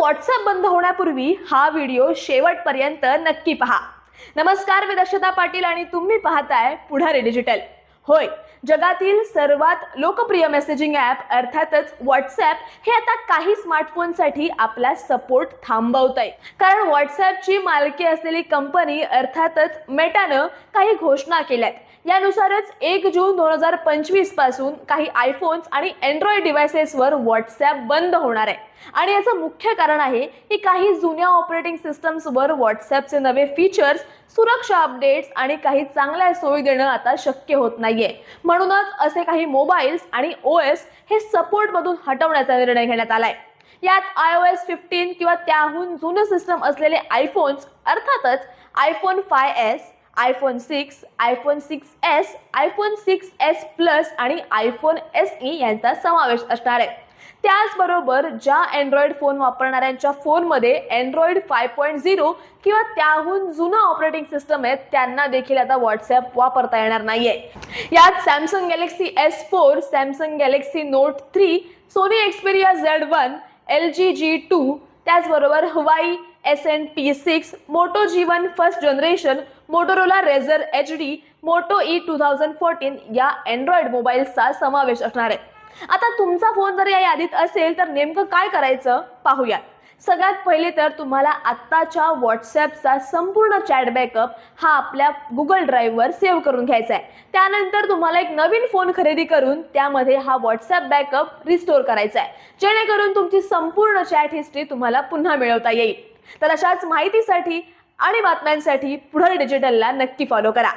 WhatsApp बंद होण्यापूर्वी हा व्हिडिओ शेवटपर्यंत नक्की पहा। नमस्कार, मी दक्षता पाटील आणि तुम्ही पाहताय पुढारी डिजिटल। होय, जगातील सर्वात लोकप्रिय मेसेजिंग ॲप अर्थातच व्हॉट्सअप हे आता काही स्मार्टफोनसाठी आपला सपोर्ट थांबवतंय, कारण व्हॉट्सअपची मालकी असलेली कंपनी अर्थातच मेटानं काही घोषणा केल्यात। यानुसारच 1 जून 2025 पासून काही आयफोन्स आणि अँड्रॉइड डिव्हाइसेसवर व्हॉट्सअप बंद होणार आहे। आणि याचं मुख्य कारण आहे की काही जुन्या ऑपरेटिंग सिस्टम्सवर व्हॉट्सअपचे नवे फीचर्स, सुरक्षा अपडेट्स आणि काही चांगल्या सोयी देणं आता शक्य होत नाहीये। म्हणूनच असे काही मोबाईल्स आणि OS हे सपोर्टमधून हटवण्याचा निर्णय घेण्यात आलाय। यात iOS 15 किंवा त्याहून जुनं सिस्टम असलेले आयफोन्स अर्थातच iPhone 5s, iPhone 6, iPhone 6s, iPhone 6s Plus आणि iPhone SE यांचा समावेश असणार आहे। त्याचबरोबर ज्या अँड्रॉइड फोन वापरणाऱ्यांच्या फोनमध्ये अँड्रॉइड 5.0 किंवा त्याहून जुनं ऑपरेटिंग सिस्टम आहे त्यांना देखील आता व्हॉट्सअप वापरता येणार नाहीये। यात Samsung Galaxy S4, Samsung Galaxy Note 3, Sony Xperia Z1, LG G2, त्याचबरोबर Huawei SN-P6, Moto G1 first generation, Motorola Razr HD, Moto E 2014 या अँड्रॉइड मोबाईल्सचा समावेश असणार आहे। आता तुमचा फोन जर या यादीत असेल तर नेमकं काय करायचं पाहूया। सगळ्यात पहिले तर तुम्हाला आत्ताच्या व्हॉट्सअपचा संपूर्ण चॅट बॅकअप हा आपल्या गुगल ड्राईव्हवर सेव्ह करून घ्यायचा आहे। त्यानंतर तुम्हाला एक नवीन फोन खरेदी करून त्यामध्ये हा व्हॉट्सअप बॅकअप रिस्टोर करायचा आहे, जेणेकरून तुमची संपूर्ण चॅट हिस्ट्री तुम्हाला पुन्हा मिळवता येईल। तर अशाच माहितीसाठी आणि बातम्यांसाठी पुढारी डिजिटलला नक्की फॉलो करा।